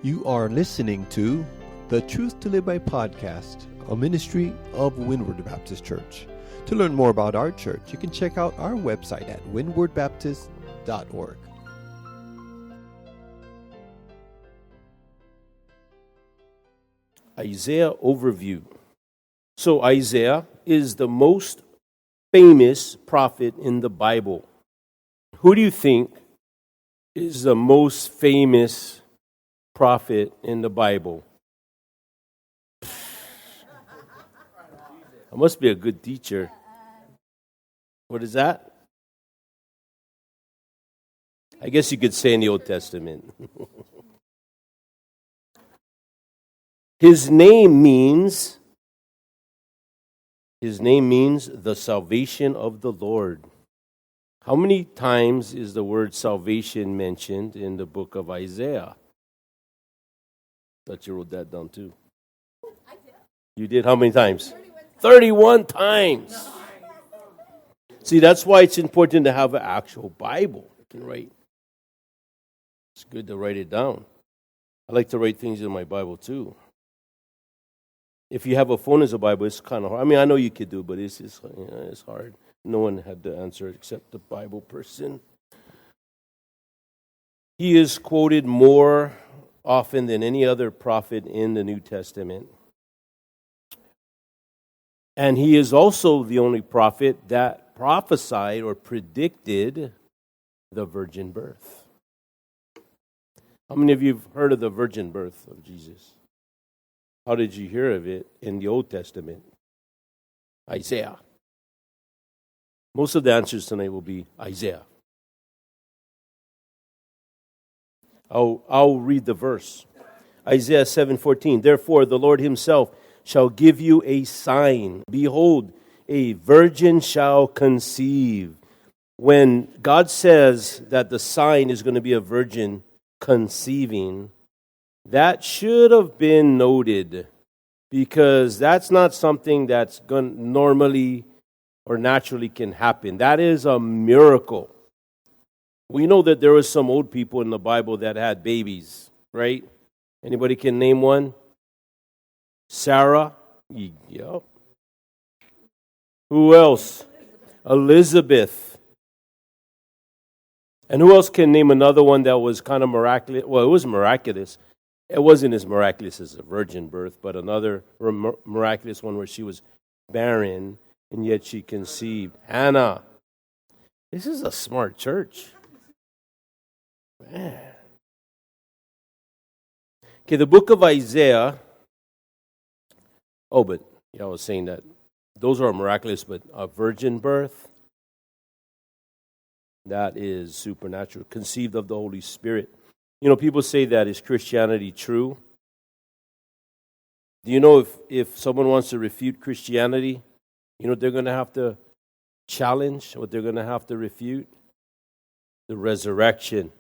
You are listening to the Truth to Live By podcast, a ministry of Windward Baptist Church. To learn more about our church, you can check out our website at windwardbaptist.org. Isaiah overview. So Isaiah is the most famous prophet in the Bible. Who do you think is the most famous prophet in the Bible? I must be a good teacher. What is that? I guess you could say in the Old Testament. His name means the salvation of the Lord. How many times is the word salvation mentioned in the book of Isaiah? Thought you wrote that down too. I did. You did? How many times? 31 times. See, that's why it's important to have an actual Bible you can write. It's good to write it down. I like to write things in my Bible too. If you have a phone as a Bible, it's kind of hard. I mean, I know you could do it, but it's hard. No one had to answer except the Bible person. He is quoted more often than any other prophet in the New Testament. And he is also the only prophet that prophesied or predicted the virgin birth. How many of you have heard of the virgin birth of Jesus? How did you hear of it in the Old Testament? Isaiah. Most of the answers tonight will be Isaiah. I'll read the verse. Isaiah 7:14. Therefore, the Lord himself shall give you a sign. Behold, a virgin shall conceive. When God says that the sign is going to be a virgin conceiving, that should have been noted, because that's not something that's going normally or naturally can happen. That is a miracle. We know that there were some old people in the Bible that had babies, right? Anybody can name one? Sarah? Yep. Who else? Elizabeth. And who else can name another one that was kind of miraculous? Well, it was miraculous. It wasn't as miraculous as a virgin birth, but another miraculous one where she was barren and yet she conceived. Hannah. This is a smart church. Man. Okay, the book of Isaiah. Oh, but I was saying that those are miraculous, but a virgin birth, that is supernatural, conceived of the Holy Spirit. You know, people say that, is Christianity true? Do you know if someone wants to refute Christianity, you know what they're going to have to challenge, what they're going to have to refute? The resurrection.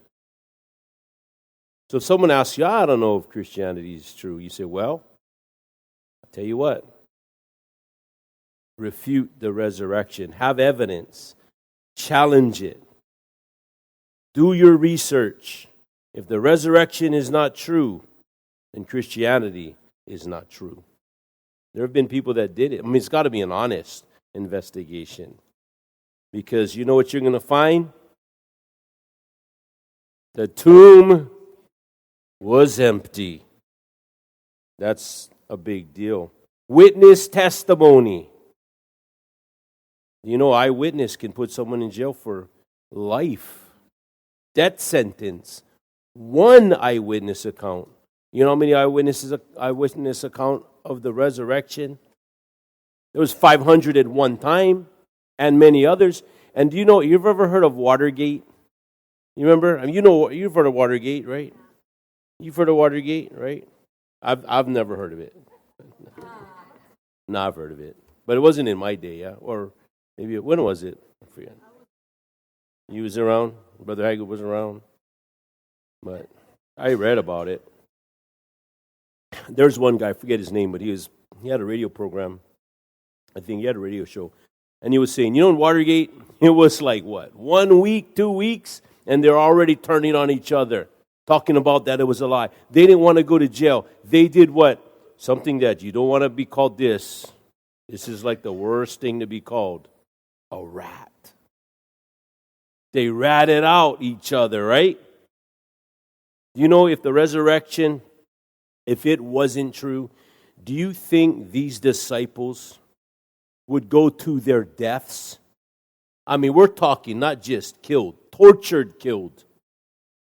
So if someone asks you, I don't know if Christianity is true, you say, well, I'll tell you what. Refute the resurrection. Have evidence. Challenge it. Do your research. If the resurrection is not true, then Christianity is not true. There have been people that did it. I mean, it's got to be an honest investigation. Because you know what you're going to find? The tomb was empty. That's a big deal. Witness testimony. You know, eyewitness can put someone in jail for life. Death sentence. One eyewitness account. You know how many eyewitness account of the resurrection? There was 500 at one time, and many others. And do you know, you've ever heard of Watergate? You remember? I mean, you've heard of Watergate, right? You've heard of Watergate, right? I've never heard of it. No, I've heard of it. But it wasn't in my day, yeah? Or maybe, when was it? I forget. You was around? Brother Haggard was around? But I read about it. There's one guy, I forget his name, but he had a radio program. I think he had a radio show. And he was saying, you know, in Watergate, it was like what? 1 week, 2 weeks, and they're already turning on each other. talking about that it was a lie. They didn't want to go to jail. They did what? Something that you don't want to be called this. This is like the worst thing to be called. A rat. They ratted out each other, right? You know, if the resurrection, if it wasn't true, do you think these disciples would go to their deaths? I mean, we're talking not just killed, tortured, killed.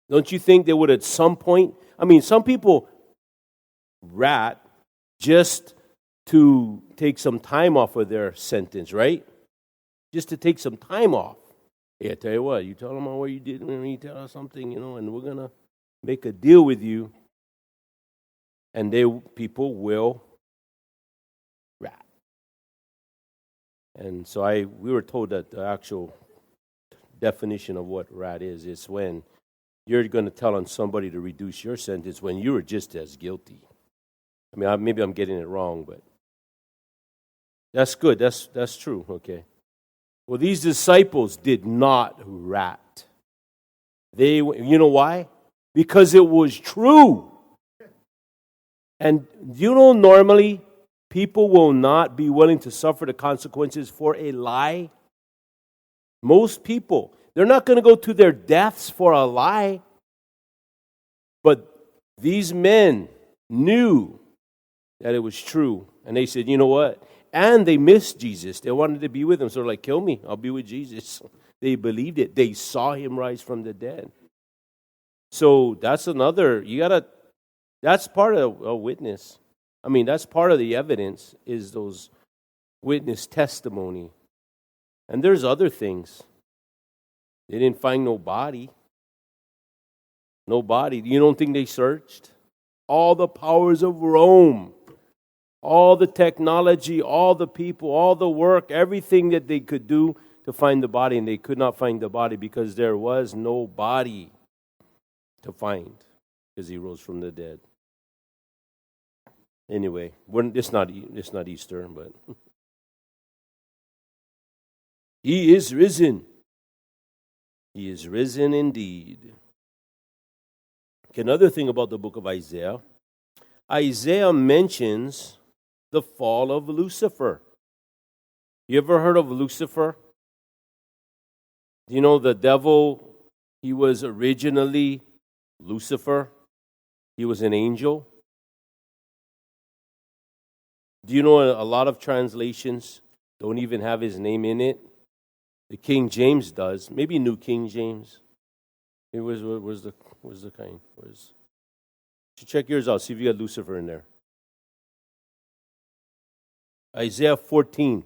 Don't you think they would at some point? I mean, some people rat just to take some time off of their sentence, right? Just to take some time off. Hey, I tell you what, you tell them what you did when you tell us something, and we're going to make a deal with you. And people will rat. And so we were told that the actual definition of what rat is when you're going to tell on somebody to reduce your sentence when you were just as guilty. I mean, maybe I'm getting it wrong, but that's good. That's true. Okay. Well, these disciples did not rat. You know why? Because it was true. And normally people will not be willing to suffer the consequences for a lie. Most people, they're not going to go to their deaths for a lie. But these men knew that it was true. And they said, you know what? And they missed Jesus. They wanted to be with him. So they're like, kill me. I'll be with Jesus. They believed it. They saw him rise from the dead. So that's that's part of a witness. I mean, that's part of the evidence is those witness testimony. And there's other things. They didn't find no body. No body. You don't think they searched? All the powers of Rome, all the technology, all the people, all the work, everything that they could do to find the body, and they could not find the body because there was no body to find because he rose from the dead. Anyway, it's not Easter, but he is risen. He is risen indeed. Okay, another thing about the book of Isaiah. Isaiah mentions the fall of Lucifer. You ever heard of Lucifer? You know the devil, he was originally Lucifer. He was an angel. Do you know a lot of translations don't even have his name in it? The King James does. Maybe New King James. Where's the kind? You check yours out. See if you got Lucifer in there. Isaiah 14.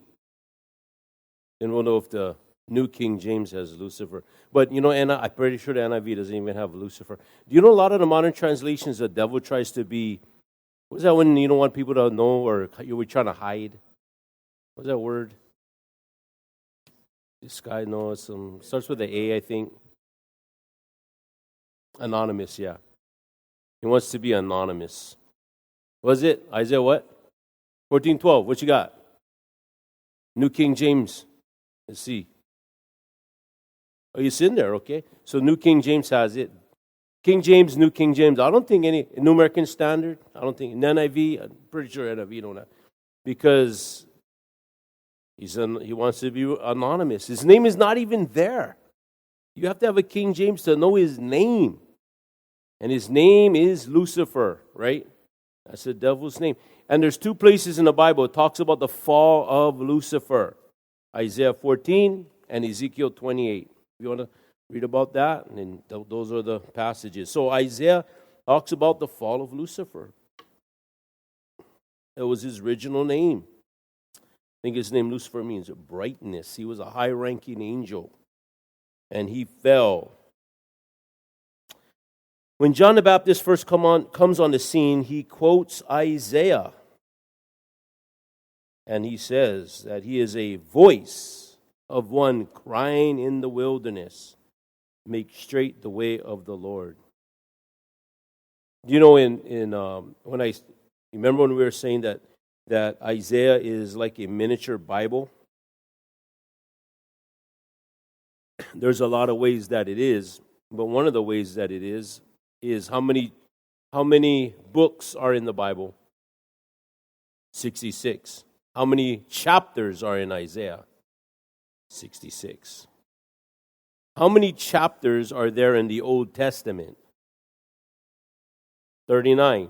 And we'll know if the New King James has Lucifer. But I'm pretty sure the NIV doesn't even have Lucifer. Do you know a lot of the modern translations, the devil tries to be, what's that when you don't want people to know or you were trying to hide? What's that word? This guy knows starts with the A, I think. Anonymous, yeah. He wants to be anonymous. Was it? Isaiah what? 14:12. What you got? New King James. Let's see. Oh, it's in there, okay. So New King James has it. King James, New King James. I don't think any New American Standard. I don't think NIV. I'm pretty sure NIV don't have, because he wants to be anonymous. His name is not even there. You have to have a King James to know his name, and his name is Lucifer, right? That's the devil's name. And there's two places in the Bible it talks about the fall of Lucifer: Isaiah 14 and Ezekiel 28. You want to read about that? And those are the passages. So Isaiah talks about the fall of Lucifer. That was his original name. I think his name Lucifer means brightness. He was a high-ranking angel, and he fell. When John the Baptist first comes on the scene, he quotes Isaiah. And he says that he is a voice of one crying in the wilderness, make straight the way of the Lord. You know, remember when we were saying that Isaiah is like a miniature Bible? There's a lot of ways that it is, but one of the ways that it is is how many books are in the Bible? 66. How many chapters are in Isaiah? 66. How many chapters are there in the Old Testament? 39.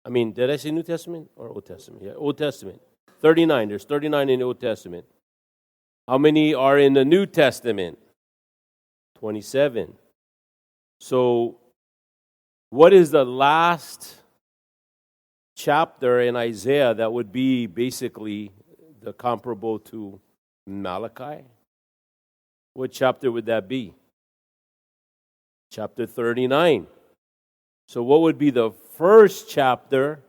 I mean, did I say New Testament or Old Testament? Yeah, Old Testament. 39. There's 39 in the Old Testament. How many are in the New Testament? 27. So, what is the last chapter in Isaiah that would be basically the comparable to Malachi? What chapter would that be? Chapter 39. So what would be the first chapter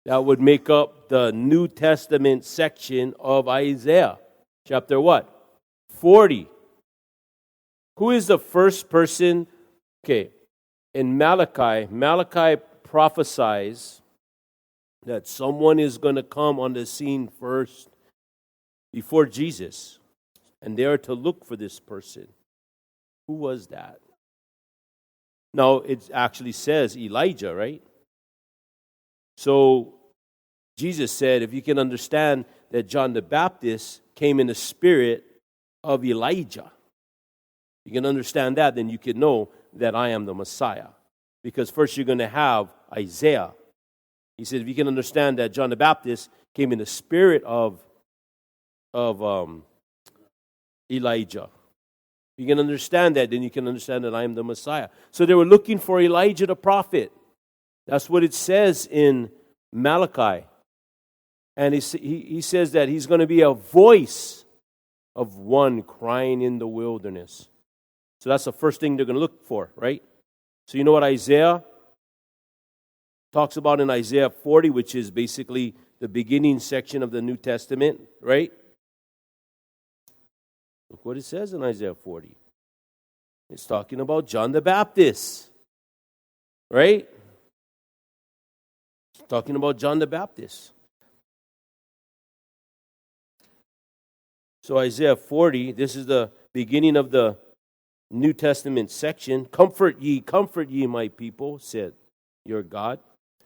that would make up the New Testament section of Isaiah? Chapter what? 40. Who is the first person? Okay, in Malachi prophesies that someone is going to come on the scene first before Jesus. And they are to look for this person. Who was that? Now, it actually says Elijah, right? So, Jesus said, if you can understand that John the Baptist came in the spirit of Elijah, you can understand that, then you can know that I am the Messiah. Because first you're going to have Isaiah. He said, if you can understand that John the Baptist came in the spirit of Elijah. You can understand that, then you can understand that I am the Messiah. So they were looking for Elijah the prophet. That's what it says in Malachi. And he says that he's going to be a voice of one crying in the wilderness. So that's the first thing they're going to look for, right? So you know what Isaiah talks about in Isaiah 40, which is basically the beginning section of the New Testament, right? Look what it says in Isaiah 40. It's talking about John the Baptist. Right? It's talking about John the Baptist. So Isaiah 40, this is the beginning of the New Testament section. Comfort ye, my people, said your God.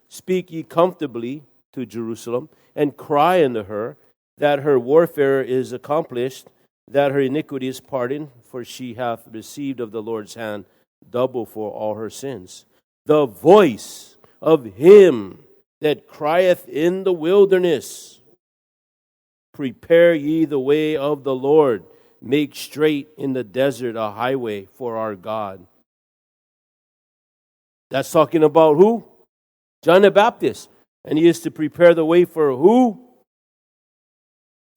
Speak ye comfortably to Jerusalem, and cry unto her that her warfare is accomplished, that her iniquity is pardoned, for she hath received of the Lord's hand double for all her sins. The voice of him that crieth in the wilderness, prepare ye the way of the Lord, make straight in the desert a highway for our God. That's talking about who? John the Baptist. And he is to prepare the way for who?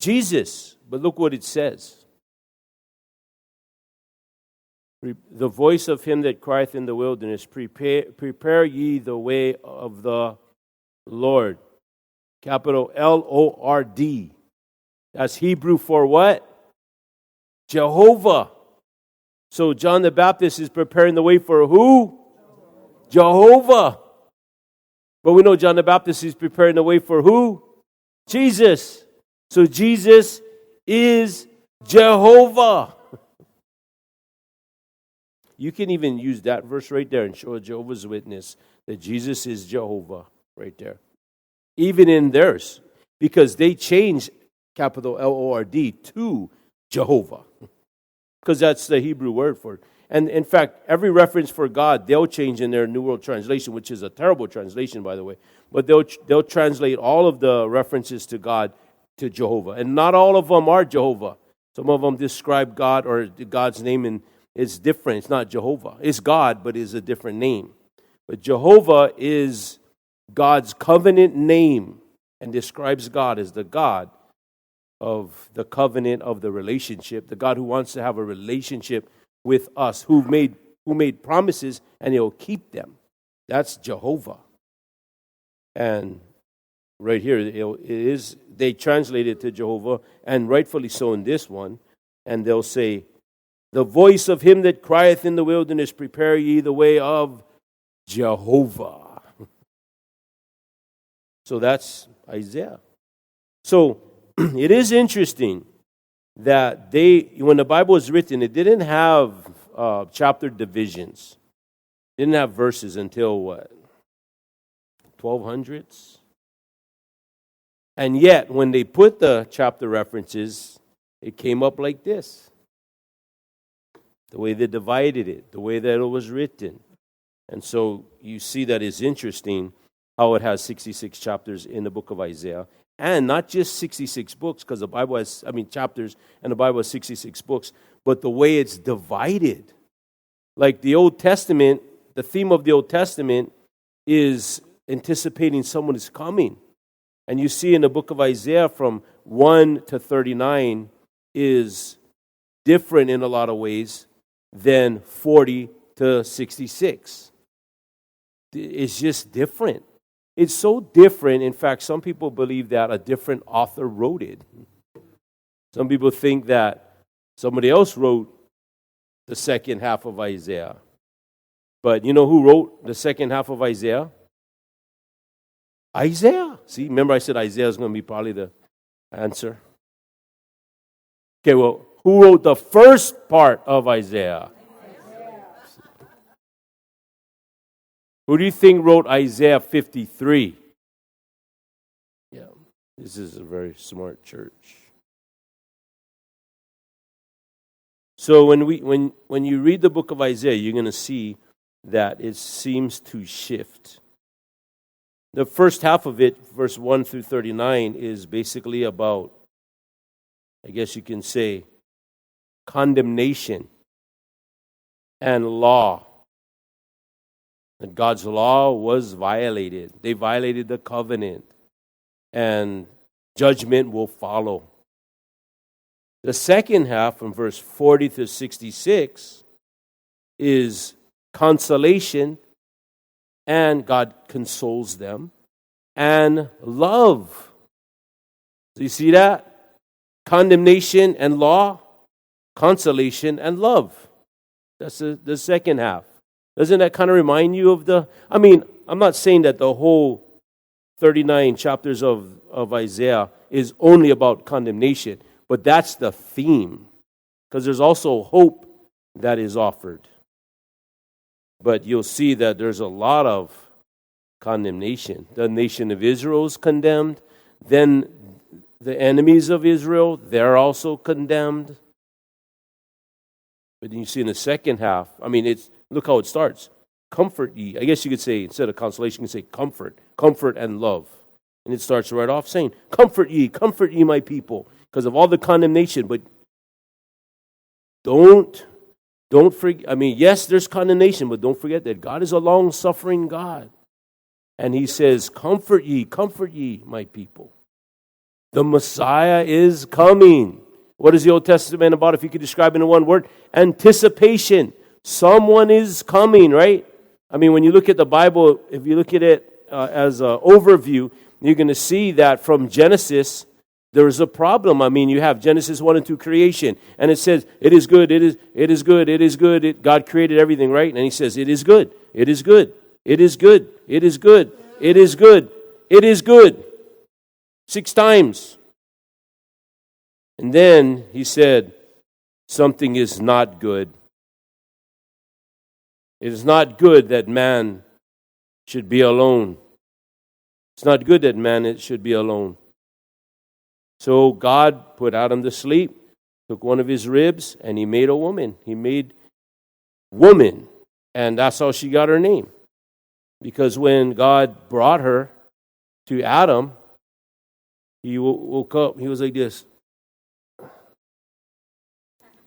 Jesus. But look what it says. The voice of him that crieth in the wilderness, prepare ye the way of the Lord. Capital Lord. That's Hebrew for what? Jehovah. So John the Baptist is preparing the way for who? Jehovah. But we know John the Baptist is preparing the way for who? Jesus. So Jesus is Jehovah. You can even use that verse right there and show a Jehovah's Witness that Jesus is Jehovah right there. Even in theirs. Because they changed capital Lord to Jehovah. Because that's the Hebrew word for it. And in fact, every reference for God, they'll change in their New World Translation, which is a terrible translation, by the way. But they'll translate all of the references to God to Jehovah. And not all of them are Jehovah. Some of them describe God or God's name and it's different. It's not Jehovah. It's God, but it's a different name. But Jehovah is God's covenant name and describes God as the God of the covenant of the relationship, the God who wants to have a relationship with us, who made promises and he'll keep them. That's Jehovah. And right here, they translate it to Jehovah, and rightfully so in this one, and they'll say, the voice of him that crieth in the wilderness, prepare ye the way of Jehovah. So that's Isaiah. So it is interesting that when the Bible was written, it didn't have chapter divisions. Didn't have verses until what? 1200s? And yet, when they put the chapter references, it came up like this. The way they divided it, the way that it was written. And so you see that it's interesting how it has 66 chapters in the book of Isaiah. And not just 66 books, because the Bible has, chapters, and the Bible has 66 books, but the way it's divided. Like the Old Testament, the theme of the Old Testament is anticipating someone is coming. And you see in the book of Isaiah from 1 to 39 is different in a lot of ways than 40 to 66. It's just different. It's so different. In fact, some people believe that a different author wrote it. Some people think that somebody else wrote the second half of Isaiah. But you know who wrote the second half of Isaiah? Isaiah. See, remember I said Isaiah is going to be probably the answer. Okay, well, who wrote the first part of Isaiah? Who do you think wrote Isaiah 53? Yeah, this is a very smart church. So when you read the book of Isaiah, you're going to see that it seems to shift. The first half of it, verse 1 through 39, is basically about, I guess you can say, condemnation and law. That God's law was violated. They violated the covenant, and judgment will follow. The second half, from verse 40 to 66, is consolation, and God consoles them, and love. So you see that? Condemnation and law, consolation and love. That's the second half. Doesn't that kind of remind you of I'm not saying that the whole 39 chapters of Isaiah is only about condemnation, but that's the theme. Because there's also hope that is offered. But you'll see that there's a lot of condemnation. The nation of Israel is condemned. Then the enemies of Israel, they're also condemned. But then you see in the second half, look how it starts. Comfort ye. I guess you could say, instead of consolation, you could say comfort and love. And it starts right off saying, comfort ye, my people, because of all the condemnation. But don't forget, yes, there's condemnation, but don't forget that God is a long-suffering God. And he says, comfort ye, my people. The Messiah is coming. What is the Old Testament about, if you could describe it in one word? Anticipation. Someone is coming, right? When you look at the Bible, if you look at it as an overview, you're going to see that from Genesis, there's a problem. You have Genesis 1 and 2 creation, and it says, it is good, it is good. God created everything, right? And he says, it is good, it is good, it is good, it is good, it is good, it is good. 6 times. And then he said, something is not good. It is not good that man should be alone. It's not good that man should be alone. So God put Adam to sleep, took one of his ribs, and he made a woman. He made woman, and that's how she got her name. Because when God brought her to Adam, he woke up, he was like this.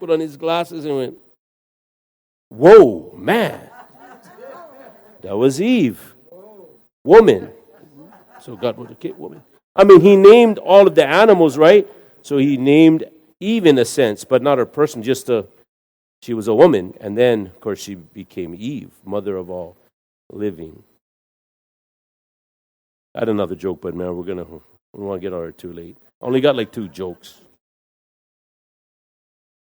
Put on his glasses and went, whoa, man. That was Eve. Woman. So God was a woman. He named all of the animals, right? So he named Eve in a sense, but not her person, she was a woman. And then, of course, she became Eve, mother of all living. I had another joke, but man, we want to get on it too late. I only got like 2 jokes.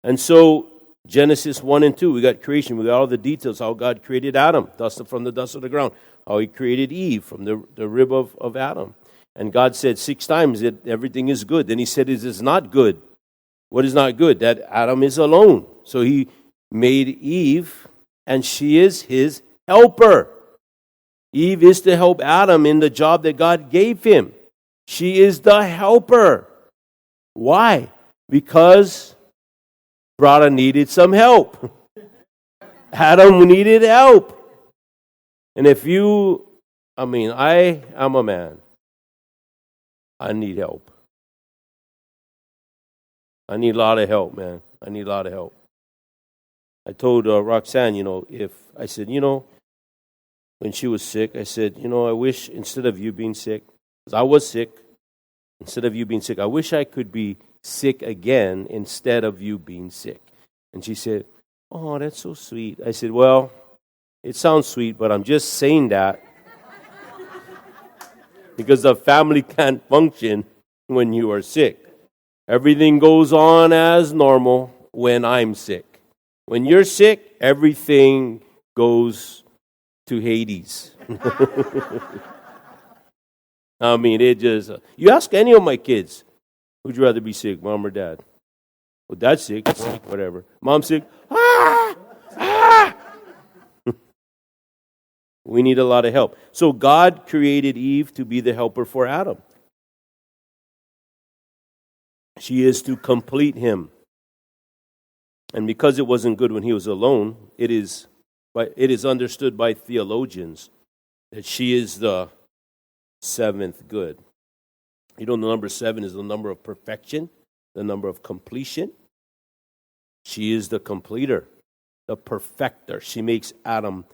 And so, Genesis 1 and 2, we got creation. We got all the details, how God created Adam, from the dust of the ground. How he created Eve from the rib of Adam. And God said 6 times that everything is good. Then he said it is not good. What is not good? That Adam is alone. So he made Eve, and she is his helper. Eve is to help Adam in the job that God gave him. She is the helper. Why? Because brother needed some help. Adam needed help. And if you, I am a man. I need help. I need a lot of help, man. I need a lot of help. I told Roxanne, I said, when she was sick, I said, I wish instead of you being sick, because I was sick, instead of you being sick, I wish I could be sick again instead of you being sick. And she said, oh, that's so sweet. I said, well, it sounds sweet, but I'm just saying that because the family can't function when you are sick. Everything goes on as normal when I'm sick. When you're sick, everything goes to Hades. It just... you ask any of my kids, would you rather be sick, mom or dad? Well, dad's sick, whatever. Mom's sick, ah! We need a lot of help. So God created Eve to be the helper for Adam. She is to complete him. And because it wasn't good when he was alone, it is understood by theologians that she is the seventh good. The number 7 is the number of perfection, the number of completion. She is the completer, the perfecter. She makes Adam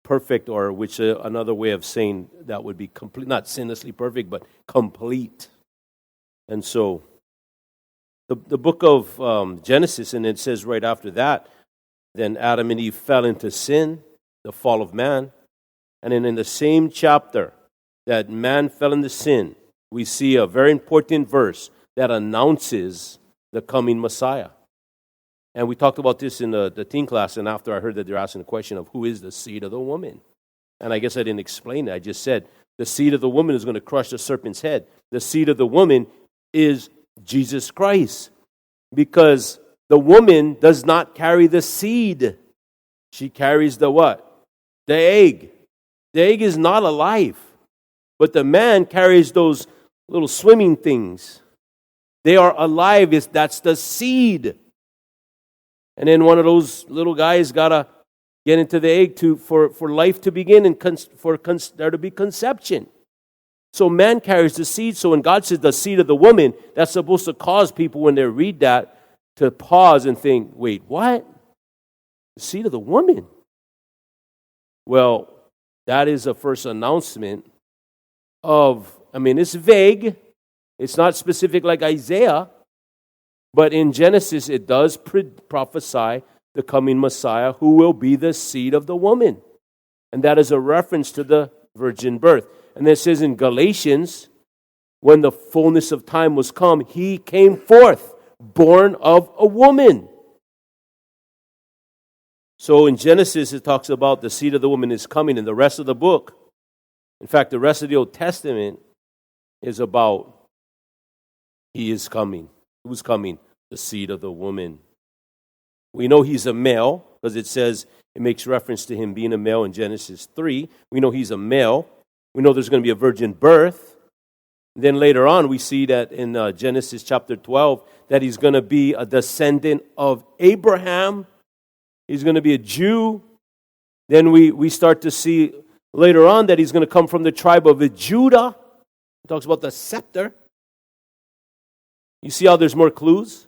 perfect, or which another way of saying that would be complete, not sinlessly perfect, but complete. And so the book of Genesis, and it says right after that, then Adam and Eve fell into sin, the fall of man. And then in the same chapter that man fell into sin, we see a very important verse that announces the coming Messiah. And we talked about this in the teen class, and after I heard that they're asking the question of who is the seed of the woman. And I guess I didn't explain it. I just said the seed of the woman is going to crush the serpent's head. The seed of the woman is Jesus Christ. Because the woman does not carry the seed. She carries the what? The egg. The egg is not alive. But the man carries those little swimming things. They are alive. That's the seed. And then one of those little guys got to get into the egg for life to begin and for there to be conception. So man carries the seed. So when God says the seed of the woman, that's supposed to cause people when they read that to pause and think, wait, what? The seed of the woman? Well, that is a first announcement of, it's vague. It's not specific like Isaiah. But in Genesis, it does prophesy the coming Messiah who will be the seed of the woman. And that is a reference to the virgin birth. And it says in Galatians, when the fullness of time was come, he came forth, born of a woman. So in Genesis, it talks about the seed of the woman is coming. And the rest of the book, in fact, the rest of the Old Testament is about he is coming. Who's coming? The seed of the woman. We know he's a male because it makes reference to him being a male in Genesis 3. We know he's a male. We know there's going to be a virgin birth. Then later on, we see that in Genesis chapter 12, that he's going to be a descendant of Abraham. He's going to be a Jew. Then we start to see later on that he's going to come from the tribe of Judah. It talks about the scepter. You see how there's more clues?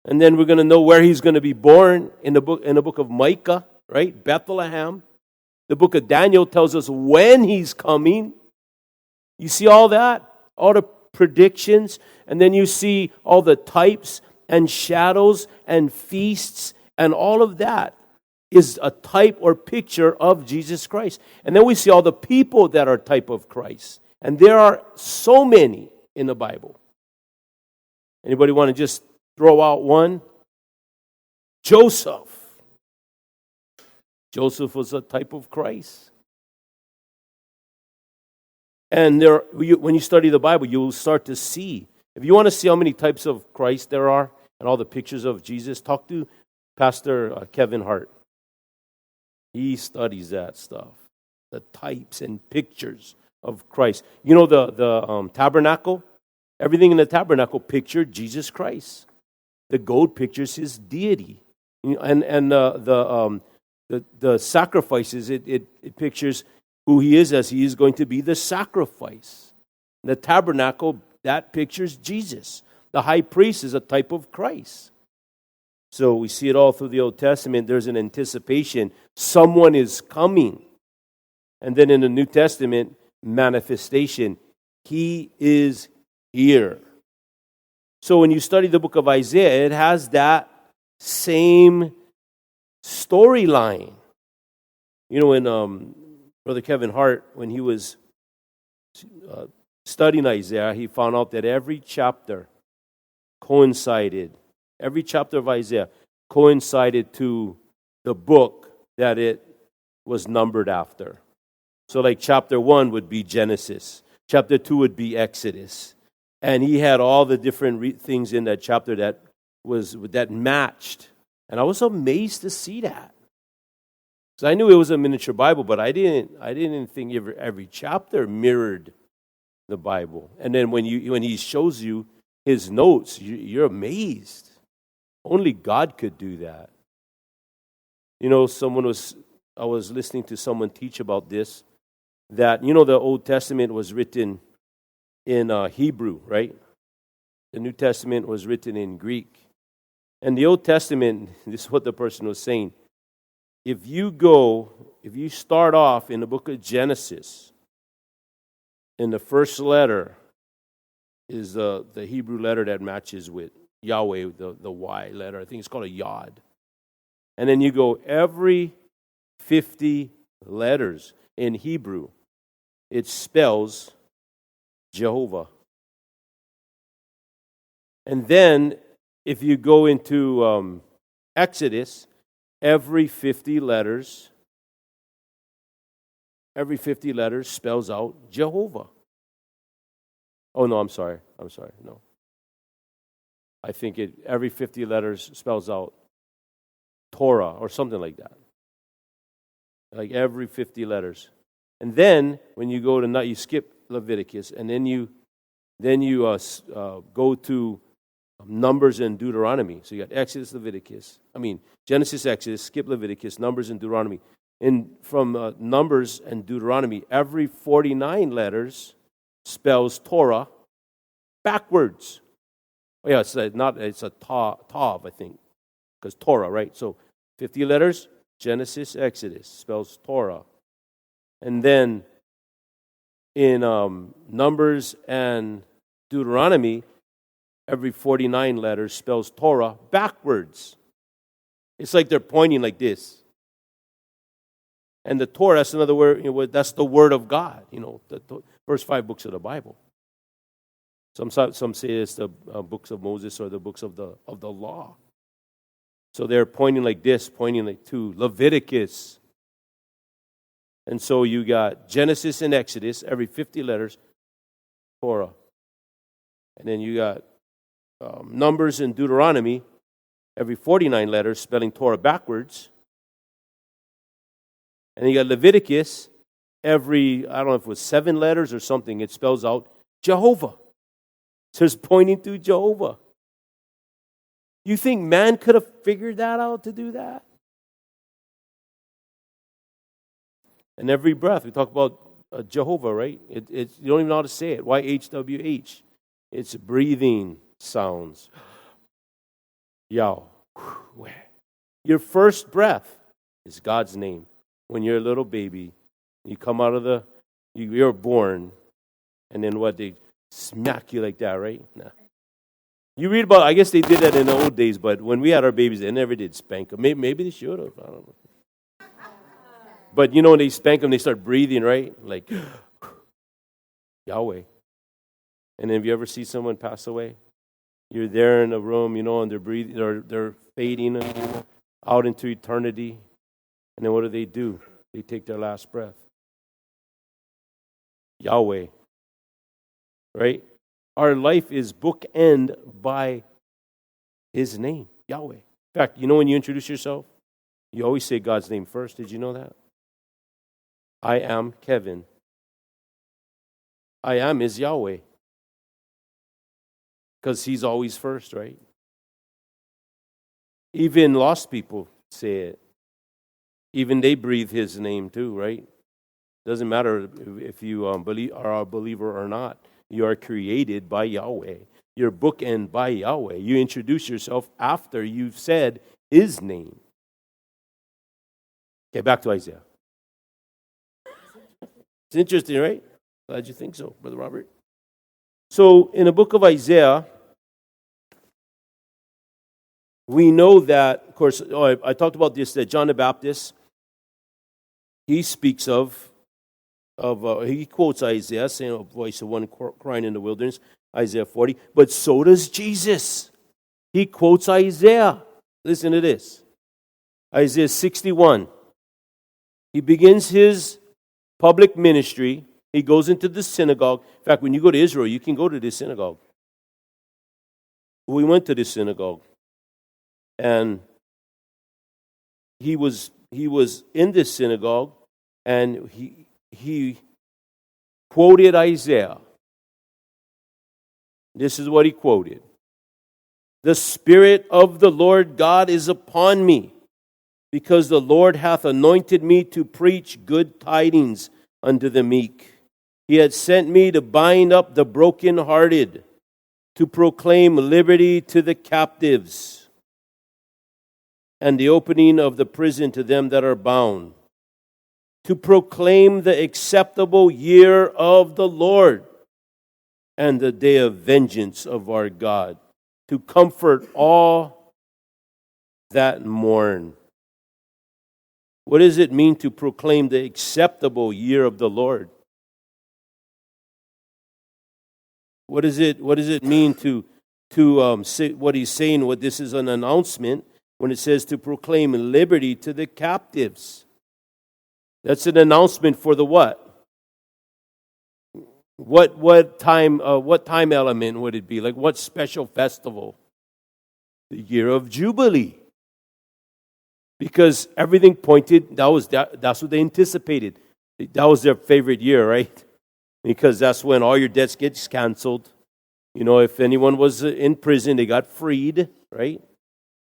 And then we're going to know where he's going to be born in the book of Micah, right? Bethlehem. The book of Daniel tells us when he's coming. You see all that? All the predictions. And then you see all the types and shadows and feasts, and all of that is a type or picture of Jesus Christ. And then we see all the people that are type of Christ. And there are so many in the Bible. Anybody want to just throw out one? Joseph. Joseph was a type of Christ. And when you study the Bible, you will start to see. If you want to see how many types of Christ there are and all the pictures of Jesus, talk to Pastor Kevin Hart, he studies that stuff, the types and pictures of Christ. You know the tabernacle? Everything in the tabernacle pictured Jesus Christ. The gold pictures his deity. And the sacrifices, it pictures who he is as he is going to be the sacrifice. The tabernacle, that pictures Jesus. The high priest is a type of Christ. So we see it all through the Old Testament. There's an anticipation. Someone is coming. And then in the New Testament, manifestation. He is here. So when you study the book of Isaiah, it has that same storyline. You know, when Brother Kevin Hart, when he was studying Isaiah, he found out that every chapter of Isaiah coincided to the book that it was numbered after. So like chapter 1 would be Genesis. Chapter 2 would be Exodus. And he had all the different things in that chapter that matched. And I was amazed to see that. So I knew it was a miniature Bible, but I didn't think every chapter mirrored the Bible. And then when he shows you his notes, you're amazed. Only God could do that. You know, I was listening to someone teach about this, that, you know, the Old Testament was written in Hebrew, right? The New Testament was written in Greek. And the Old Testament, this is what the person was saying, if you start off in the book of Genesis, in the first letter is the Hebrew letter that matches with Yahweh, the Y letter. I think it's called a Yod. And then you go every 50 letters in Hebrew, it spells Jehovah. And then if you go into Exodus, every 50 letters spells out Jehovah. Oh, no, I'm sorry. No. I think every 50 letters spells out Torah or something like that. Like every 50 letters. And then when you go to, you skip Leviticus, and then you go to Numbers and Deuteronomy. So you got Genesis, Exodus, skip Leviticus, Numbers and Deuteronomy. And from Numbers and Deuteronomy, every 49 letters spells Torah backwards. Oh yeah, it's a tav, I think, because Torah, right? So 50 letters, Genesis, Exodus spells Torah. And then in Numbers and Deuteronomy, every 49 letters spells Torah backwards. It's like they're pointing like this. And the Torah, that's another word, that's the Word of God, the first 5 books of the Bible. Some say it's the books of Moses or the books of the law. So they're pointing like this, pointing like to Leviticus. And so you got Genesis and Exodus, every 50 letters, Torah. And then you got Numbers and Deuteronomy, every 49 letters, spelling Torah backwards. And you got Leviticus, every, I don't know if it was 7 letters or something, it spells out Jehovah. So it's pointing to Jehovah. You think man could have figured that out to do that? And every breath, we talk about Jehovah, right? You don't even know how to say it. YHWH. It's breathing sounds. Yahweh. Your first breath is God's name. When you're a little baby, you come out of you're born, and then they smack you like that, right? Nah. You read about, I guess they did that in the old days, but when we had our babies, they never did spank them. Maybe they should have. I don't know. But when they spank them, they start breathing, right? Like, Yahweh. And then if you ever see someone pass away, you're there in a room, and they're breathing, or they're fading out into eternity. And then what do? They take their last breath. Yahweh. Right? Our life is bookend by His name, Yahweh. In fact, you know when you introduce yourself, you always say God's name first. Did you know that? I am Kevin. I am is Yahweh. Because He's always first, right? Even lost people say it. Even they breathe His name too, right? Doesn't matter if you are a believer or not. You are created by Yahweh. You're bookend by Yahweh. You introduce yourself after you've said His name. Okay, back to Isaiah. It's interesting, right? Glad you think so, Brother Robert. So, in the book of Isaiah, we know that, of course, I talked about this, that John the Baptist, he speaks he quotes Isaiah, saying, a voice of one crying in the wilderness, Isaiah 40. But so does Jesus. He quotes Isaiah. Listen to this. Isaiah 61. He begins his public ministry. He goes into the synagogue. In fact, when you go to Israel, you can go to this synagogue. We went to this synagogue. And he was in this synagogue, and he quoted Isaiah. This is what he quoted. The Spirit of the Lord God is upon me, because the Lord hath anointed me to preach good tidings unto the meek. He hath sent me to bind up the brokenhearted, to proclaim liberty to the captives, and the opening of the prison to them that are bound, to proclaim the acceptable year of the Lord, and the day of vengeance of our God, to comfort all that mourn. What does it mean to proclaim the acceptable year of the Lord? What does it mean to say what he's saying? What this is an announcement when it says to proclaim liberty to the captives. That's an announcement for the what? What time element would it be? Like what special festival? The year of Jubilee. Because everything pointed, that's what they anticipated. That was their favorite year, right? Because that's when all your debts get canceled. You know, if anyone was in prison, they got freed, right?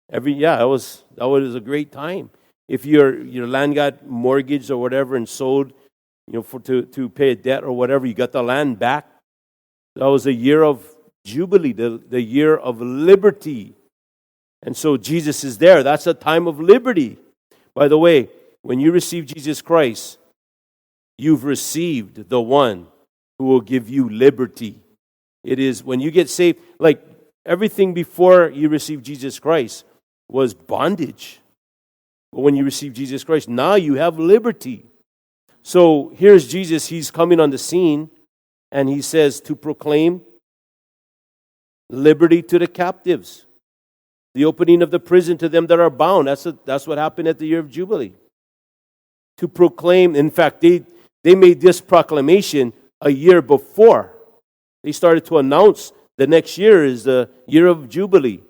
That was a great time. If your land got mortgaged or whatever and sold, to pay a debt or whatever, you got the land back. That was a year of Jubilee, the year of liberty. And so Jesus is there. That's a time of liberty. By the way, when you receive Jesus Christ, you've received the one who will give you liberty. It is when you get saved, like everything before you receive Jesus Christ was bondage. But when you receive Jesus Christ, now you have liberty. So here's Jesus. He's coming on the scene, and he says to proclaim liberty to the captives, the opening of the prison to them that are bound. That's what happened at the year of Jubilee. To proclaim, in fact, they made this proclamation a year before. They started to announce the next year is the year of Jubilee.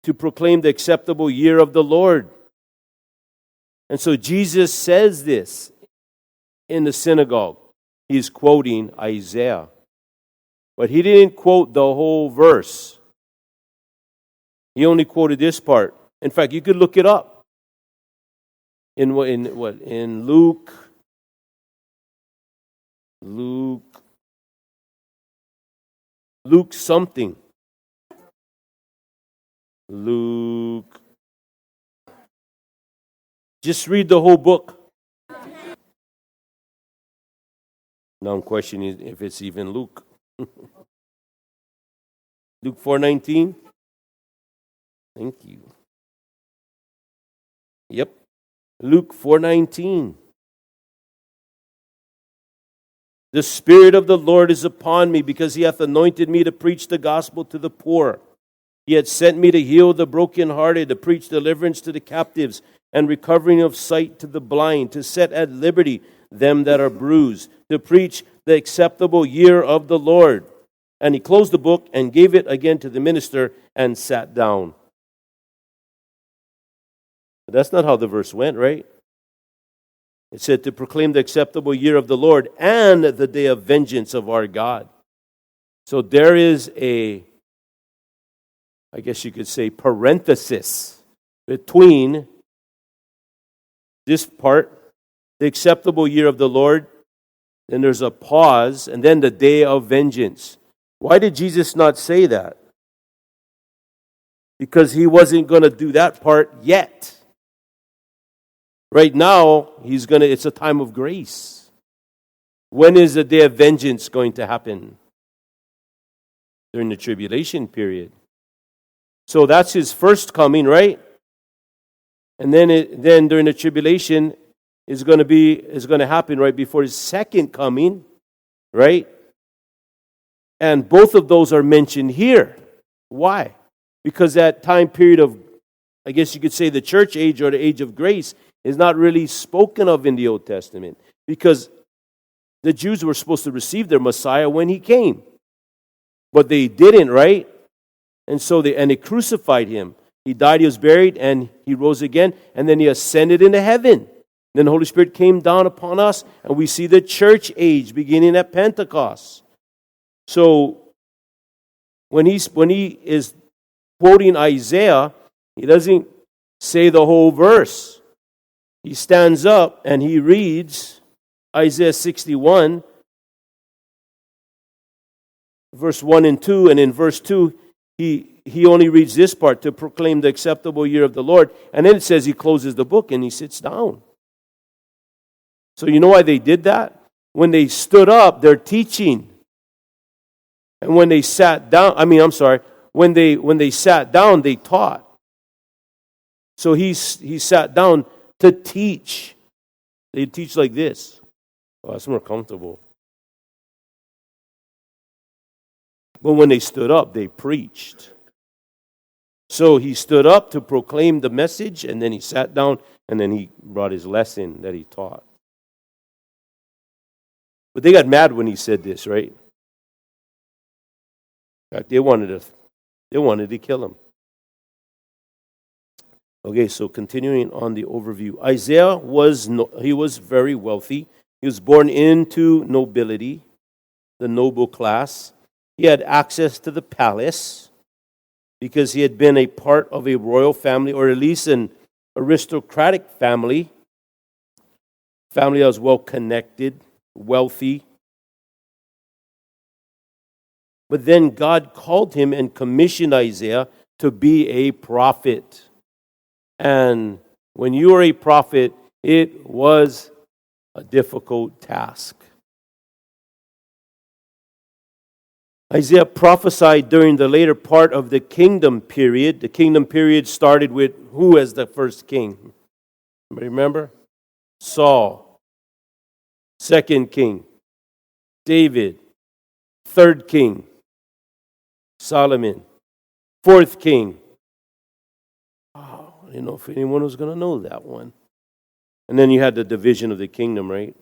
To proclaim the acceptable year of the Lord. And so Jesus says this in the synagogue. He's quoting Isaiah. But he didn't quote the whole verse. He only quoted this part. In fact, you could look it up. In Luke something. Luke. Just read the whole book. Now I'm questioning if it's even Luke. Luke 4:19. Thank you. Yep. Luke 4:19. The Spirit of the Lord is upon me, because he hath anointed me to preach the gospel to the poor. He hath sent me to heal the brokenhearted, to preach deliverance to the captives, and recovering of sight to the blind, to set at liberty them that are bruised, to preach the acceptable year of the Lord. And he closed the book and gave it again to the minister and sat down. But that's not how the verse went, right? It said to proclaim the acceptable year of the Lord and the day of vengeance of our God. So there is a, I guess you could say, parenthesis between this part, the acceptable year of the Lord, then there's a pause, and then the day of vengeance. Why did Jesus not say that? Because he wasn't going to do that part yet. Right now, it's a time of grace. When is the day of vengeance going to happen? During the tribulation period. So that's his first coming, right? And then during the tribulation is going to happen right before his second coming, right? And both of those are mentioned here. Why? Because that time period of, I guess you could say, the church age or the age of grace is not really spoken of in the Old Testament, because the Jews were supposed to receive their Messiah when he came. But they didn't, right? And so they crucified him. He died, he was buried, and he rose again, and then he ascended into heaven. Then the Holy Spirit came down upon us, and we see the church age beginning at Pentecost. So when he is quoting Isaiah, he doesn't say the whole verse. He stands up and he reads Isaiah 61, verse 1 and 2, and in verse 2, he only reads this part, to proclaim the acceptable year of the Lord. And then it says he closes the book and he sits down. So you know why they did that? When they stood up, they're teaching. And when they sat down, when they sat down, they taught. So he sat down to teach. They teach like this. Oh, that's more comfortable. But when they stood up, they preached. So he stood up to proclaim the message, and then he sat down, and then he brought his lesson that he taught. But they got mad when he said this, right? In fact, they wanted to kill him. Okay, so continuing on the overview. Isaiah was very wealthy. He was born into nobility, the noble class. He had access to the palace because he had been a part of a royal family, or at least an aristocratic family that was well connected, wealthy. But then God called him and commissioned Isaiah to be a prophet. And when you are a prophet, it was a difficult task. Isaiah prophesied during the later part of the kingdom period. The kingdom period started with who as the first king? Remember? Saul. Second king, David. Third king, Solomon. Fourth king. Oh, I didn't know if anyone was going to know that one. And then you had the division of the kingdom, right?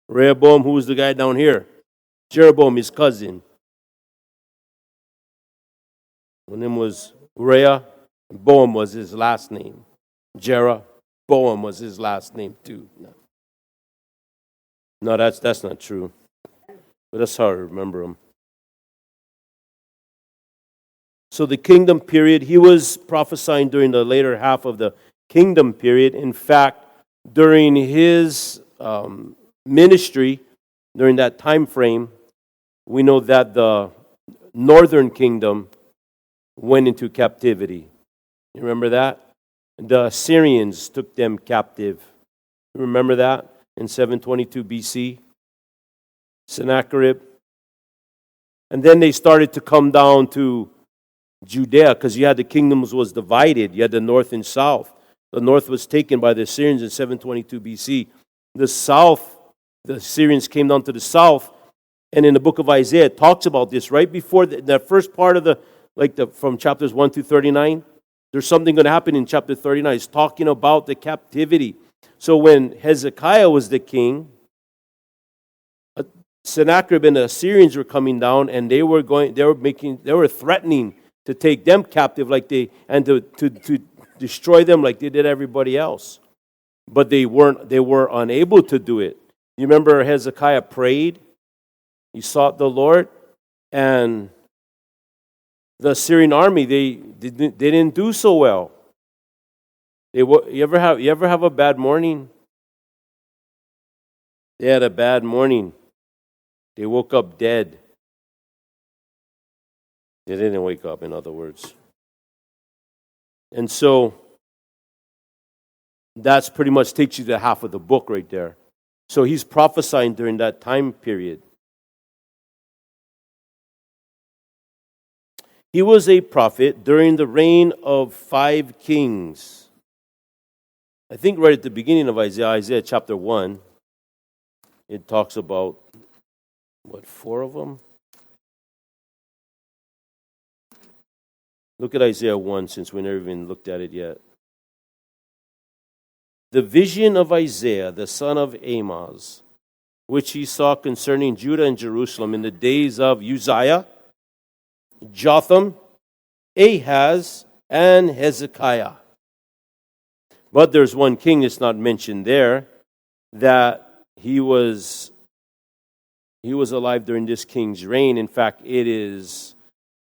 Rehoboam, who was the guy down here? Jeroboam, his cousin. One of them was Uriah, and Boam was his last name. Boam was his last name too. No, that's not true. But that's how I remember him. So the kingdom period, he was prophesying during the later half of the kingdom period. In fact, during his ministry, during that time frame, we know that the northern kingdom went into captivity. You remember that? The Assyrians took them captive. You remember that? In 722 BC. Sennacherib. And then they started to come down to Judea, because you had the kingdoms was divided. You had the north and south. The north was taken by the Assyrians in 722 BC. The south, the Assyrians came down to the south. And in the book of Isaiah, it talks about this right before that first part of from chapters 1 through 39. There's something going to happen in chapter 39. It's talking about the captivity. So when Hezekiah was the king, Sennacherib and the Assyrians were coming down, and they were threatening to take them captive to destroy them like they did everybody else. But they were unable to do it. You remember Hezekiah prayed, he sought the Lord, and the Assyrian army, they didn't do so well. You ever have a bad morning? They had a bad morning. They woke up dead. They didn't wake up, in other words. And so that's pretty much takes you to half of the book right there. So he's prophesying during that time period. He was a prophet during the reign of 5 kings. I think right at the beginning of Isaiah chapter 1, it talks about, 4 of them? Look at Isaiah 1, since we never even looked at it yet. The vision of Isaiah, the son of Amoz, which he saw concerning Judah and Jerusalem in the days of Uzziah, Jotham, Ahaz, and Hezekiah. But there's one king that's not mentioned there, that he was alive during this king's reign. In fact, it is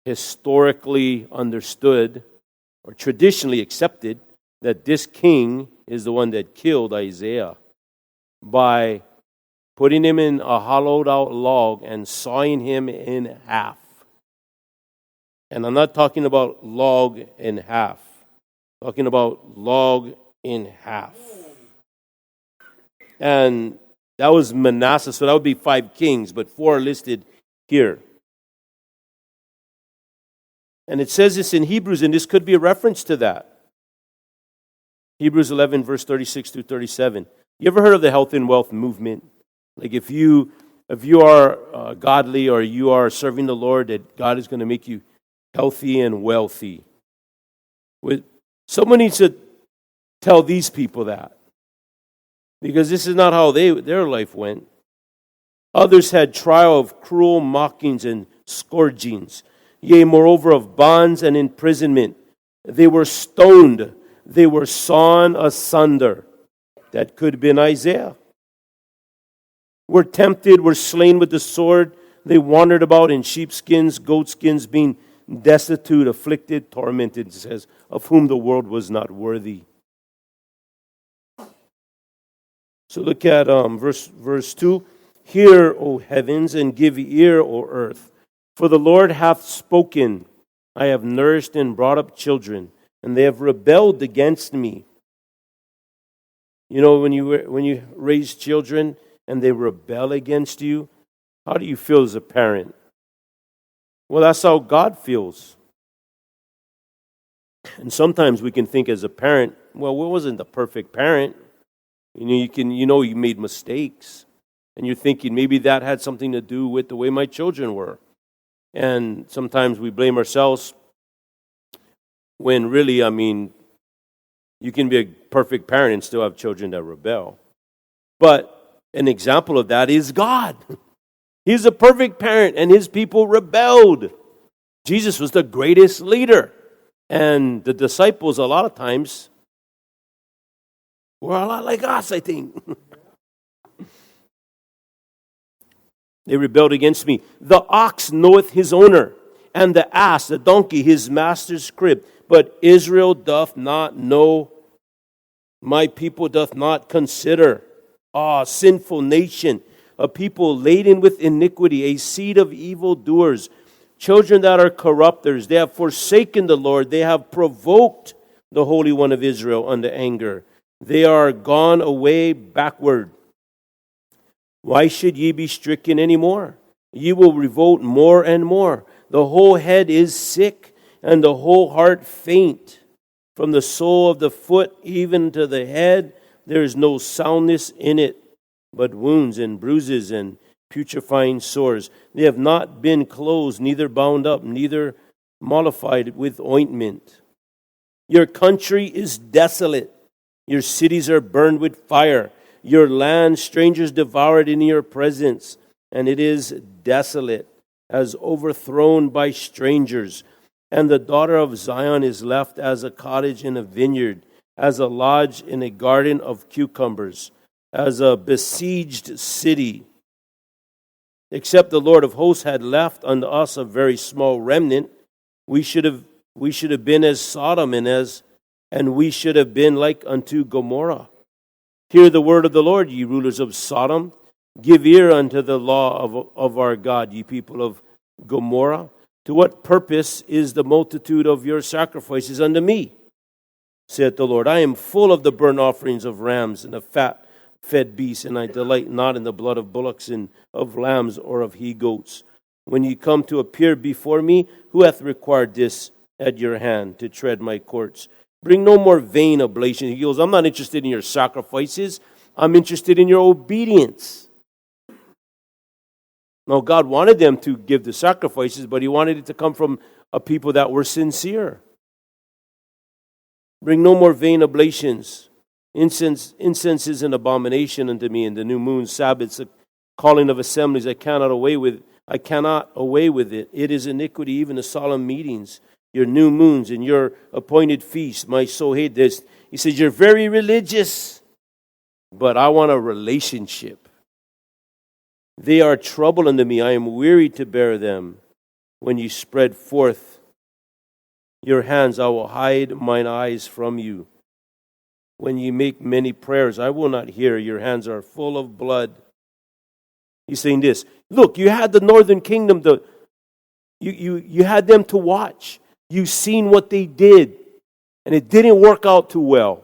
historically understood or traditionally accepted that this king is the one that killed Isaiah by putting him in a hollowed out log and sawing him in half. And I'm not talking about log in half. I'm talking about log in half. And that was Manasseh, so that would be 5 kings, but 4 are listed here. And it says this in Hebrews, and this could be a reference to that. Hebrews 11, verse 36 through 37. You ever heard of the health and wealth movement? Like if you are godly or you are serving the Lord, that God is going to make you healthy and wealthy. Someone needs to tell these people that, because this is not how their life went. Others had trial of cruel mockings and scourgings, yea, moreover of bonds and imprisonment. They were stoned, they were sawn asunder. That could have been Isaiah. Were tempted, were slain with the sword. They wandered about in sheepskins, goatskins, being destitute, afflicted, tormented, it says, of whom the world was not worthy. So look at verse 2. Hear, O heavens, and give ear, O earth. For the Lord hath spoken. I have nourished and brought up children, and they have rebelled against me. You know, when you raise children and they rebel against you, how do you feel as a parent? Well, that's how God feels. And sometimes we can think as a parent, well, we wasn't the perfect parent. You made mistakes. And you're thinking maybe that had something to do with the way my children were. And sometimes we blame ourselves when really, you can be a perfect parent and still have children that rebel. But an example of that is God. He's a perfect parent, and his people rebelled. Jesus was the greatest leader. And the disciples, a lot of times, were a lot like us, I think. They rebelled against me. The ox knoweth his owner, and the ass, the donkey, his master's crib. But Israel doth not know, my people doth not consider. Sinful nation, a people laden with iniquity, a seed of evildoers, children that are corrupters. They have forsaken the Lord. They have provoked the Holy One of Israel unto anger. They are gone away backward. Why should ye be stricken any more? Ye will revolt more and more. The whole head is sick, and the whole heart faint. From the sole of the foot even to the head, there is no soundness in it, but wounds and bruises and putrefying sores. They have not been closed, neither bound up, neither mollified with ointment. Your country is desolate. Your cities are burned with fire. Your land strangers devoured in your presence. and it is desolate, as overthrown by strangers. And the daughter of Zion is left as a cottage in a vineyard, as a lodge in a garden of cucumbers, as a besieged city. Except the Lord of hosts had left unto us a very small remnant, we should have been as Sodom, and we should have been like unto Gomorrah. Hear the word of the Lord, ye rulers of Sodom. Give ear unto the law of our God, ye people of Gomorrah. To what purpose is the multitude of your sacrifices unto me? Saith the Lord, I am full of the burnt offerings of rams and of fat-fed beasts, and I delight not in the blood of bullocks and of lambs or of he-goats. When ye come to appear before me, who hath required this at your hand to tread my courts? Bring no more vain oblation. He goes, I'm not interested in your sacrifices. I'm interested in your obedience. Now, God wanted them to give the sacrifices, but He wanted it to come from a people that were sincere. Bring no more vain oblations. Incense is an abomination unto me, and the new moon, Sabbaths, the calling of assemblies, I cannot away with it. It is iniquity, even the solemn meetings, your new moons and your appointed feasts. My soul hate this. He says, you're very religious, but I want a relationship. They are trouble unto me. I am weary to bear them. When you spread forth your hands, I will hide mine eyes from you. When you make many prayers, I will not hear. Your hands are full of blood. He's saying this. Look, you had the northern kingdom. You had them to watch. You've seen what they did. And it didn't work out too well.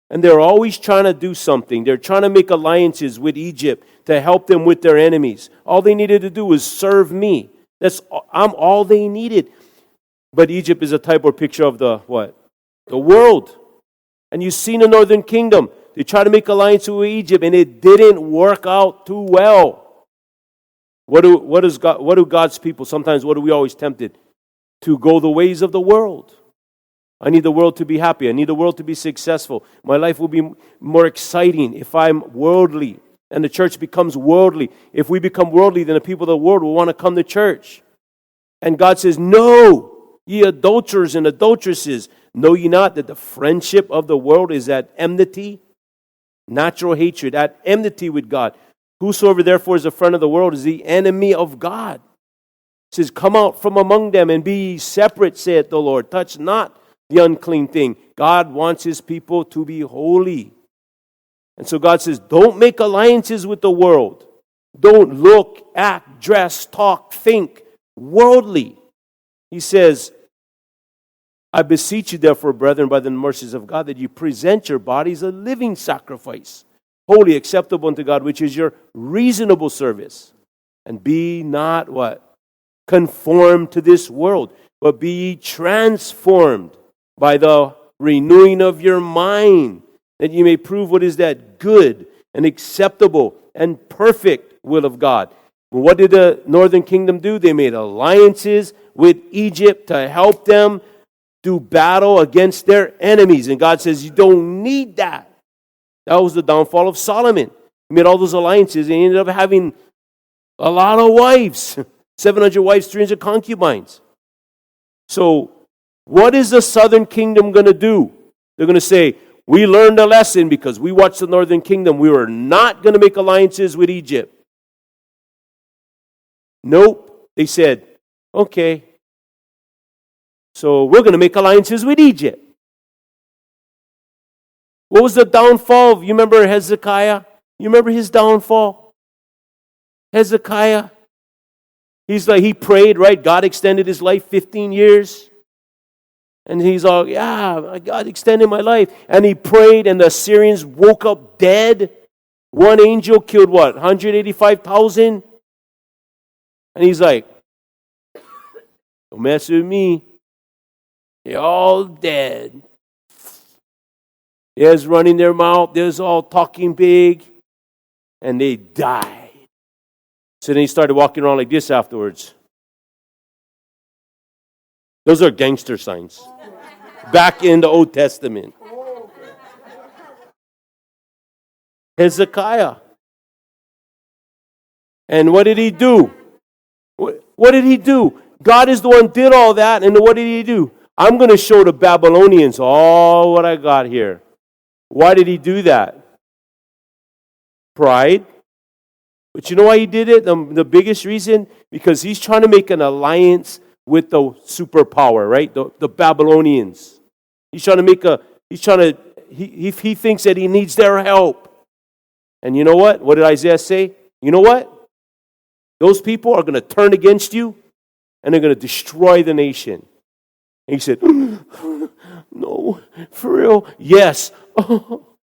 And they're always trying to do something. They're trying to make alliances with Egypt to help them with their enemies. All they needed to do was serve me. I'm all they needed. But Egypt is a type or picture of the what? The world. And you've seen the northern kingdom. They tried to make alliances with Egypt, and it didn't work out too well. What do God's people, sometimes what are we always tempted? To go the ways of the world. I need the world to be happy. I need the world to be successful. My life will be more exciting if I'm worldly and the church becomes worldly. If we become worldly, then the people of the world will want to come to church. And God says, no, ye adulterers and adulteresses, know ye not that the friendship of the world is at enmity? Natural hatred, at enmity with God. Whosoever therefore is a friend of the world is the enemy of God. It says, come out from among them and be ye separate, saith the Lord. Touch not the unclean thing. God wants His people to be holy. And so God says, don't make alliances with the world. Don't look, act, dress, talk, think worldly. He says, I beseech you therefore, brethren, by the mercies of God, that you present your bodies a living sacrifice, holy, acceptable unto God, which is your reasonable service. And be not what? Conformed to this world, but be ye transformed by the renewing of your mind, that you may prove what is that good and acceptable and perfect will of God. What did the northern kingdom do? They made alliances with Egypt to help them do battle against their enemies. And God says, you don't need that. That was the downfall of Solomon. He made all those alliances and he ended up having a lot of wives. 700 wives, 300 concubines. So, what is the southern kingdom going to do? They're going to say, we learned a lesson because we watched the northern kingdom. We were not going to make alliances with Egypt. Nope. They said, okay, so we're going to make alliances with Egypt. What was the downfall of, you remember Hezekiah? You remember his downfall? Hezekiah, he prayed, right? God extended his life 15 years. And he's all, yeah, God extended my life. And he prayed, and the Assyrians woke up dead. One angel killed what? 185,000? And he's like, don't mess with me. They're all dead. There's running their mouth. There's all talking big. And they died. So then he started walking around like this afterwards. Those are gangster signs. Back in the Old Testament. Hezekiah. And what did he do? What did he do? God is the one who did all that, and what did he do? I'm going to show the Babylonians all what I got here. Why did he do that? Pride. But you know why he did it? The biggest reason? Because he's trying to make an alliance with the superpower, right? The Babylonians. He thinks that he needs their help. And you know what? What did Isaiah say? You know what? Those people are going to turn against you, and they're going to destroy the nation. And he said, no, for real? Yes.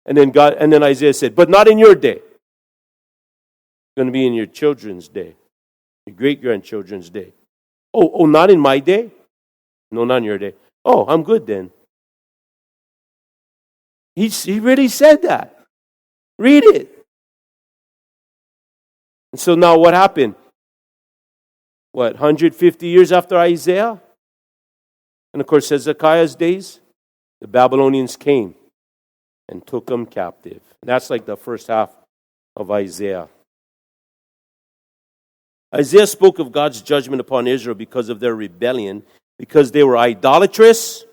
And then Isaiah said, but not in your day. It's going to be in your children's day, your great-grandchildren's day. Oh, not in my day? No, not in your day. Oh, I'm good then. He really said that. Read it. And so now what happened? 150 years after Isaiah? And of course, Hezekiah's days, the Babylonians came and took them captive. And that's like the first half of Isaiah. Isaiah spoke of God's judgment upon Israel because of their rebellion, because they were idolatrous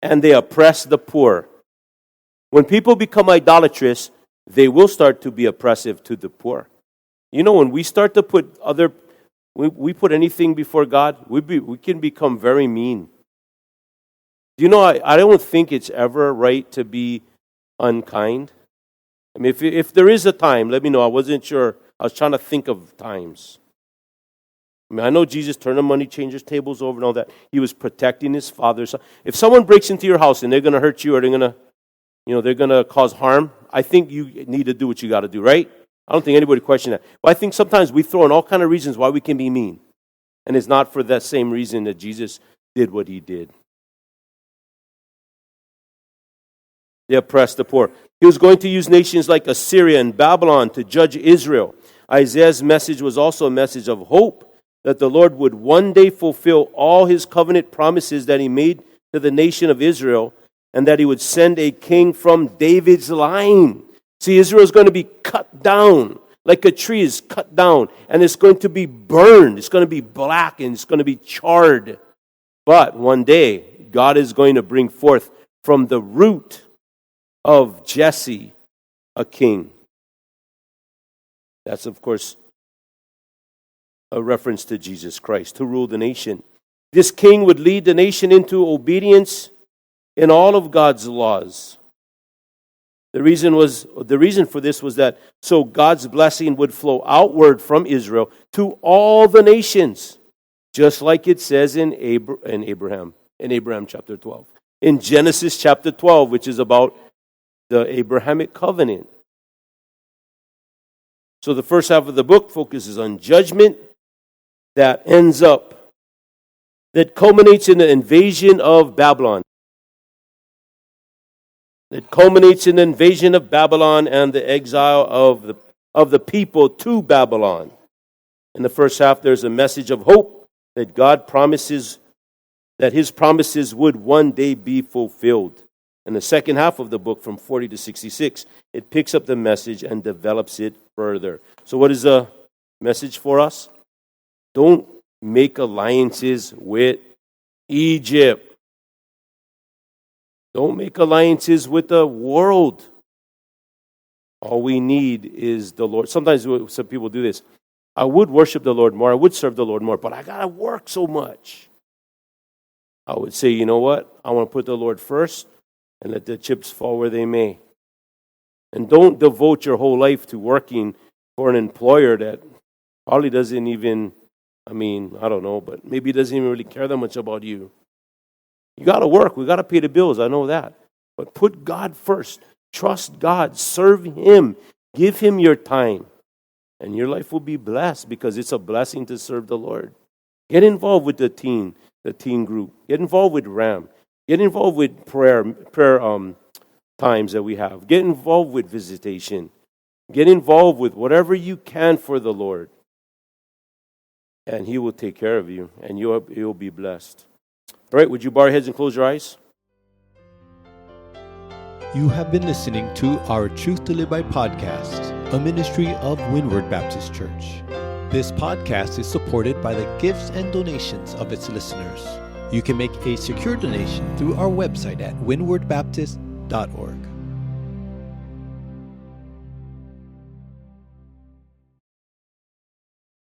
and they oppressed the poor. When people become idolatrous, they will start to be oppressive to the poor. You know, when we start to put we put anything before God, we can become very mean. You know, I don't think it's ever right to be unkind. I mean, if there is a time, let me know. I wasn't sure. I was trying to think of times. I mean, I know Jesus turned the money changers' tables over and all that. He was protecting his Father's. If someone breaks into your house and they're going to hurt you or they're going to cause harm, I think you need to do what you got to do, right? I don't think anybody questioned that. But I think sometimes we throw in all kind of reasons why we can be mean. And it's not for that same reason that Jesus did what he did. They oppressed the poor. He was going to use nations like Assyria and Babylon to judge Israel. Isaiah's message was also a message of hope that the Lord would one day fulfill all his covenant promises that he made to the nation of Israel, and that he would send a king from David's line. See, Israel is going to be cut down like a tree is cut down, and it's going to be burned. It's going to be black, and it's going to be charred. But one day, God is going to bring forth from the root of Jesse a king. That's, of course, a reference to Jesus Christ, who ruled the nation. This king would lead the nation into obedience in all of God's laws. The reason for this was that so God's blessing would flow outward from Israel to all the nations, just like it says in Abraham chapter 12. In Genesis chapter 12, which is about the Abrahamic covenant. So the first half of the book focuses on judgment that culminates in the invasion of Babylon. It culminates in the invasion of Babylon and the exile of the people to Babylon. In the first half, there's a message of hope that God promises, that his promises would one day be fulfilled. In the second half of the book, from 40 to 66, it picks up the message and develops it further. So what is the message for us? Don't make alliances with Egypt. Don't make alliances with the world. All we need is the Lord. Sometimes some people do this. I would worship the Lord more. I would serve the Lord more, but I got to work so much. I would say, you know what? I want to put the Lord first and let the chips fall where they may. And don't devote your whole life to working for an employer that probably doesn't even, I don't know, but maybe doesn't even really care that much about you. You got to work. We got to pay the bills. I know that. But put God first. Trust God. Serve him. Give him your time. And your life will be blessed because it's a blessing to serve the Lord. Get involved with the teen group. Get involved with RAM. Get involved with prayer times that we have. Get involved with visitation. Get involved with whatever you can for the Lord. And he will take care of you. And you'll be blessed. All right, would you bow your heads and close your eyes? You have been listening to our Truth to Live By podcast, a ministry of Windward Baptist Church. This podcast is supported by the gifts and donations of its listeners. You can make a secure donation through our website at windwardbaptist.org.